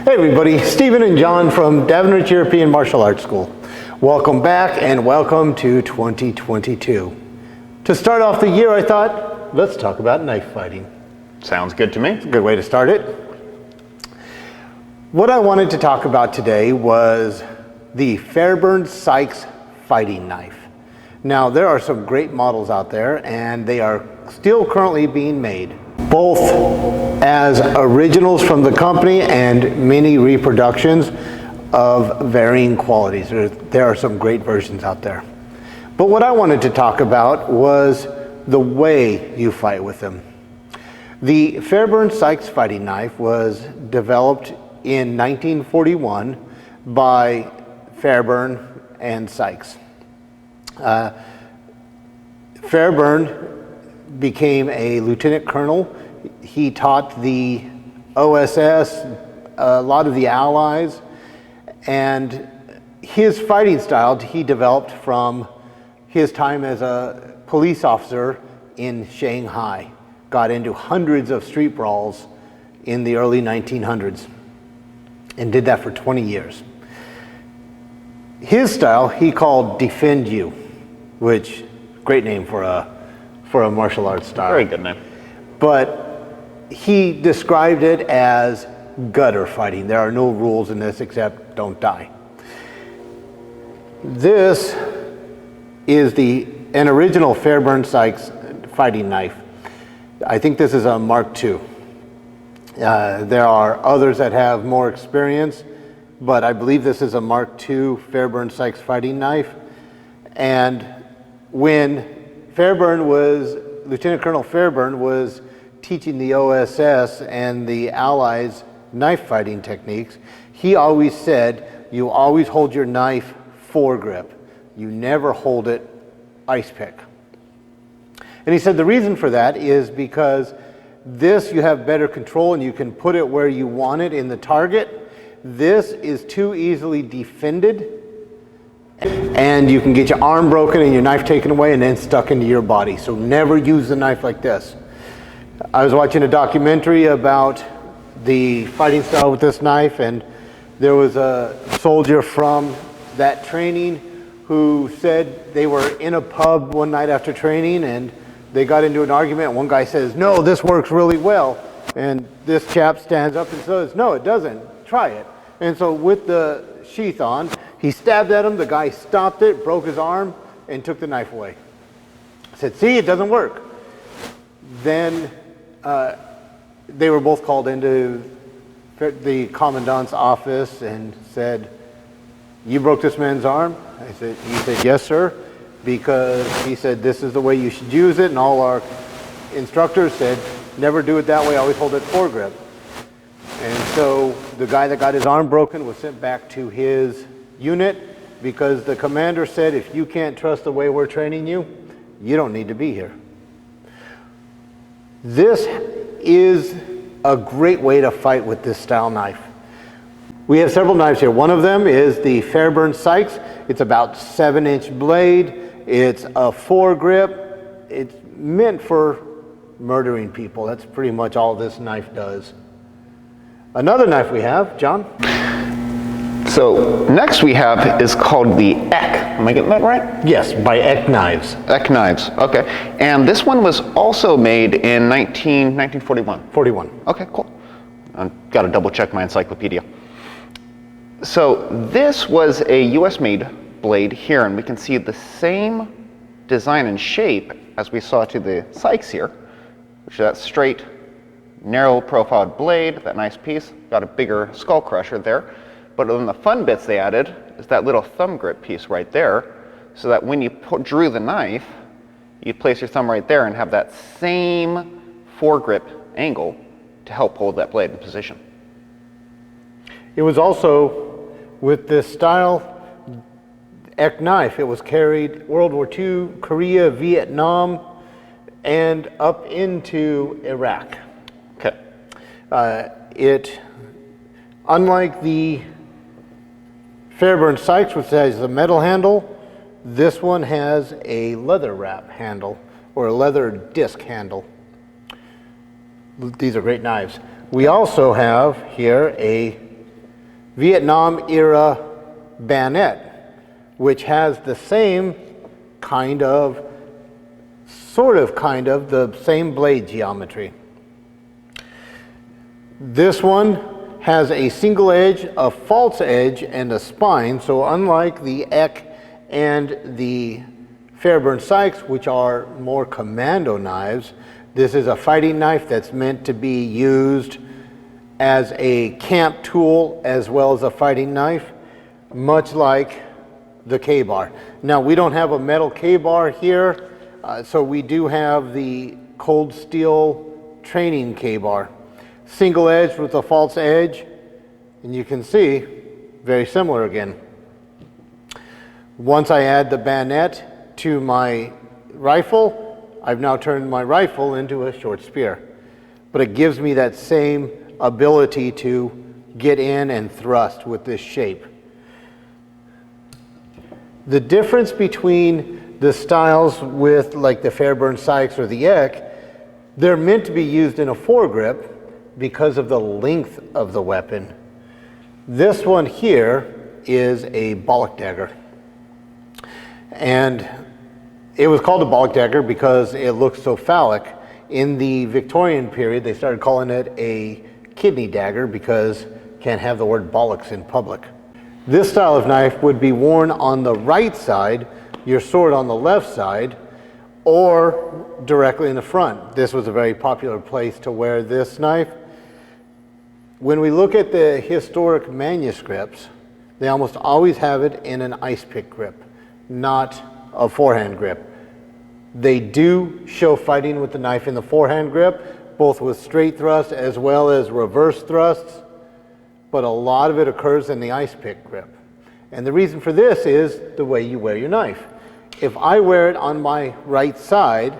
Hey everybody, Stephen and John from Davenport European Martial Arts School. Welcome back and welcome to 2022. To start off the year, I thought, let's talk about knife fighting. Sounds good to me. It's a good way to start it. What I wanted to talk about today was the Fairburne Sykes fighting knife. Now, there are some great models out there and they are still currently being made, both as originals from the company and many reproductions of varying qualities. There are some great versions out there. But what I wanted to talk about was the way you fight with them. The Fairburne Sykes fighting knife was developed in 1941 by Fairburne and Sykes. Fairburne became a lieutenant colonel. He taught the OSS, a lot of the Allies, and his fighting style he developed from his time as a police officer in Shanghai. Got into hundreds of street brawls in the early 1900s and did that for 20 years. His style he called Defend You, which great name for a martial arts style. Very good name. But he described it as gutter fighting. There are no rules in this except don't die. This is an original Fairburne Sykes fighting knife. I think this is a Mark II. There are others that have more experience, but I believe this is a Mark II Fairburne Sykes fighting knife. And when Lieutenant Colonel Fairburne was teaching the OSS and the Allies knife fighting techniques, he always said, you always hold your knife foregrip. You never hold it ice pick. And he said the reason for that is because this you have better control and you can put it where you want it in the target. This is too easily defended and you can get your arm broken and your knife taken away and then stuck into your body. So never use the knife like this. I was watching a documentary about the fighting style with this knife, and there was a soldier from that training who said they were in a pub one night after training and they got into an argument. One guy says, no, this works really well. And this chap stands up and says, no, it doesn't. Try it. And so with the sheath on, he stabbed at him. The guy stopped it, broke his arm, and took the knife away. Said, see, it doesn't work. Then they were both called into the commandant's office and said, you broke this man's arm? He said, yes, sir, because he said, this is the way you should use it, and all our instructors said, never do it that way, always hold it foregrip. And so the guy that got his arm broken was sent back to his unit because the commander said, if you can't trust the way we're training you, you don't need to be here. This is a great way to fight with this style knife. We have several knives here. One of them is the Fairburne Sykes. It's about 7-inch blade. It's a foregrip. It's meant for murdering people. That's pretty much all this knife does. Another knife we have, John? So next we have is called the Eck. Am I getting that right? Yes, by Eck Knives. Eck Knives, okay. And this one was also made in 1941. 41. Okay, cool. I've got to double check my encyclopedia. So this was a US made blade here, and we can see the same design and shape as we saw to the Sykes here, which is that straight, narrow profiled blade, that nice piece, got a bigger skull crusher there. But one of the fun bits they added is that little thumb grip piece right there, so that when you drew the knife, you'd place your thumb right there and have that same foregrip angle to help hold that blade in position. It was also, with this style Eck knife, it was carried World War II, Korea, Vietnam, and up into Iraq. Okay. Unlike the Fairburne Sykes, which has a metal handle, this one has a leather wrap handle or a leather disc handle. These are great knives. We also have here a Vietnam era bayonet, which has the same kind of, the same blade geometry. This one has a single edge, a false edge, and a spine. So unlike the Eck and the Fairburne Sykes, which are more commando knives, this is a fighting knife that's meant to be used as a camp tool as well as a fighting knife, much like the K-bar. Now, we don't have a metal K-bar here, so we do have the cold steel training K-bar. Single edge with a false edge, and you can see, very similar again. Once I add the bayonet to my rifle, I've now turned my rifle into a short spear. But it gives me that same ability to get in and thrust with this shape. The difference between the styles with like the Fairburne Sykes or the Eck, they're meant to be used in a foregrip because of the length of the weapon. This one here is a Bollock dagger. And it was called a Bollock dagger because it looks so phallic. In the Victorian period, they started calling it a kidney dagger because can't have the word bollocks in public. This style of knife would be worn on the right side, your sword on the left side, or directly in the front. This was a very popular place to wear this knife. When we look at the historic manuscripts, they almost always have it in an ice pick grip, not a forehand grip. They do show fighting with the knife in the forehand grip, both with straight thrust as well as reverse thrusts, but a lot of it occurs in the ice pick grip. And the reason for this is the way you wear your knife. If I wear it on my right side,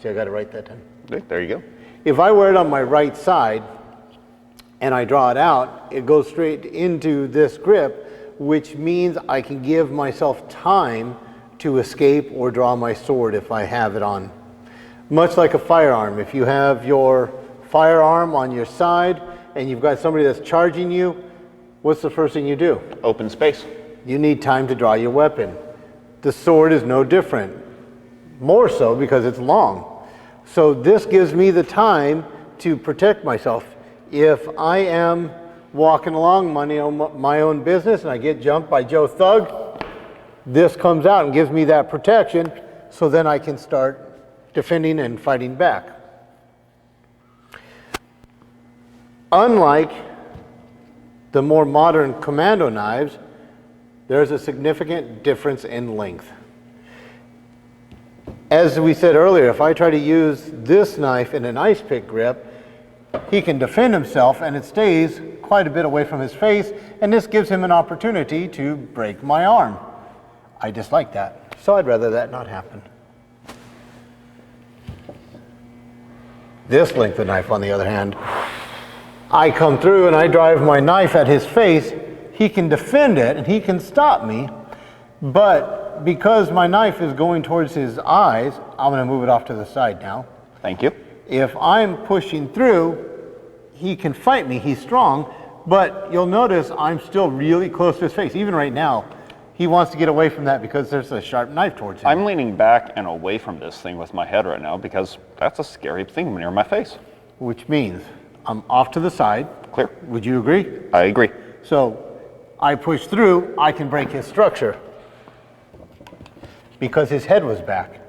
see, I got it right that time. There you go. If I wear it on my right side and I draw it out, it goes straight into this grip, which means I can give myself time to escape or draw my sword if I have it on. Much like a firearm, if you have your firearm on your side and you've got somebody that's charging you, what's the first thing you do? Open space. You need time to draw your weapon. The sword is no different, more so because it's long. So this gives me the time to protect myself. If I am walking along my own business and I get jumped by Joe Thug, this comes out and gives me that protection, so then I can start defending and fighting back. Unlike the more modern commando knives, there's a significant difference in length. As we said earlier, if I try to use this knife in an ice pick grip, he can defend himself and it stays quite a bit away from his face, and this gives him an opportunity to break my arm. I dislike that, so I'd rather that not happen. This length of knife, on the other hand, I come through and I drive my knife at his face, he can defend it and he can stop me, but because my knife is going towards his eyes, I'm going to move it off to the side now. Thank you. If I'm pushing through, he can fight me, he's strong, but you'll notice I'm still really close to his face. Even right now, he wants to get away from that because there's a sharp knife towards him. I'm leaning back and away from this thing with my head right now because that's a scary thing near my face. Which means I'm off to the side. Clear. Would you agree? I agree. So I push through, I can break his structure because his head was back.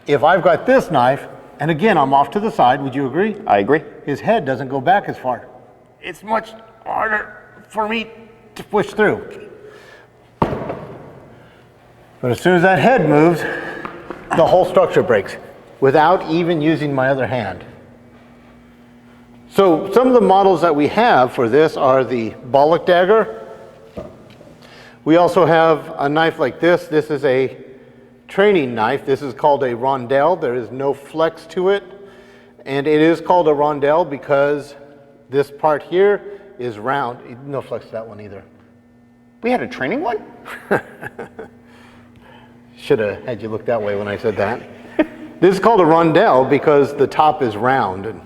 If I've got this knife, and again, I'm off to the side, would you agree? I agree. His head doesn't go back as far. It's much harder for me to push through. But as soon as that head moves, the whole structure breaks without even using my other hand. So some of the models that we have for this are the Bollock dagger. We also have a knife like this. This is a training knife. This is called a rondel. There is no flex to it. And it is called a rondel because this part here is round. No flex to that one either. We had a training one? Should have had you look that way when I said that. This is called a rondel because the top is round. And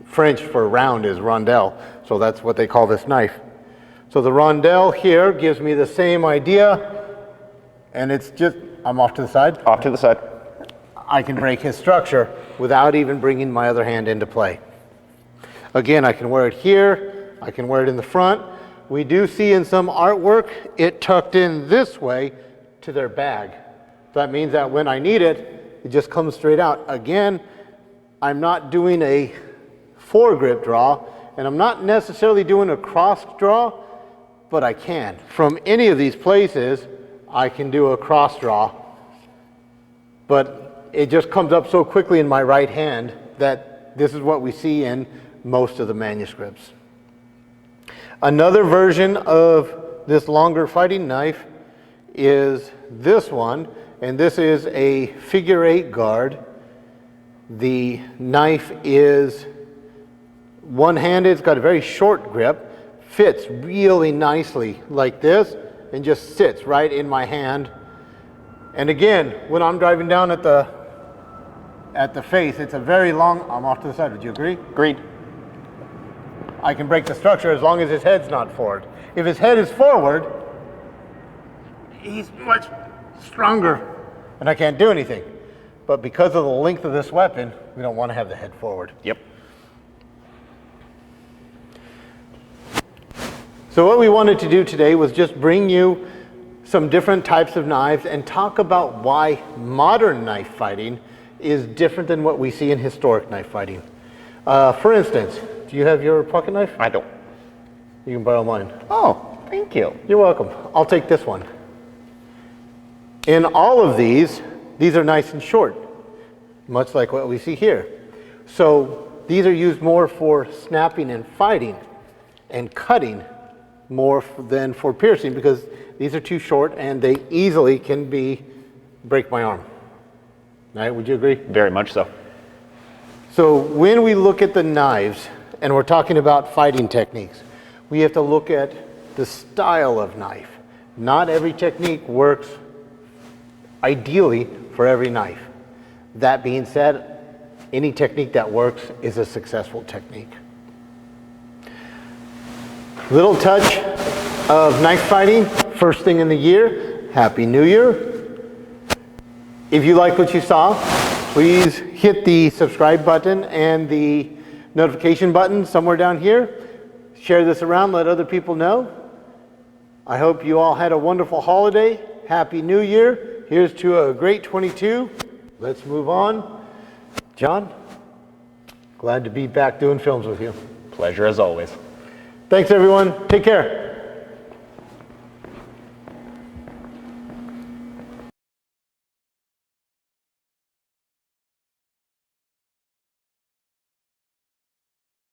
French for round is rondel, so that's what they call this knife. So the rondel here gives me the same idea, and it's just, I'm off to the side. Off to the side. I can break his structure without even bringing my other hand into play. Again, I can wear it here, I can wear it in the front. We do see in some artwork it tucked in this way to their bag. So that means that when I need it, it just comes straight out. Again, I'm not doing a foregrip draw, and I'm not necessarily doing a cross draw, but I can. From any of these places, I can do a cross draw, but it just comes up so quickly in my right hand that this is what we see in most of the manuscripts. Another version of this longer fighting knife is this one, and this is a figure-8 guard. The knife is one-handed, it's got a very short grip, fits really nicely like this, and just sits right in my hand. And again, when I'm driving down at the face, it's a very long, I'm off to the side, would you agree? Agreed. I can break the structure as long as his head's not forward. If his head is forward, he's much stronger, and I can't do anything. But because of the length of this weapon, we don't want to have the head forward. Yep. So what we wanted to do today was just bring you some different types of knives and talk about why modern knife fighting is different than what we see in historic knife fighting. For instance, do you have your pocket knife? I don't. You can borrow mine. Oh, thank you. You're welcome. I'll take this one. In all of these are nice and short, much like what we see here. So these are used more for snapping and fighting and cutting more than for piercing, because these are too short and they easily can break my arm. Right? Would you agree? Very much so. So when we look at the knives and we're talking about fighting techniques, we have to look at the style of knife. Not every technique works ideally for every knife. That being said, any technique that works is a successful technique. Little touch of knife fighting, first thing in the year, Happy New Year. If you like what you saw, please hit the subscribe button and the notification button somewhere down here. Share this around, let other people know. I hope you all had a wonderful holiday. Happy New Year. Here's to a great 22. Let's move on. John, glad to be back doing films with you. Pleasure as always. Thanks everyone. Take care.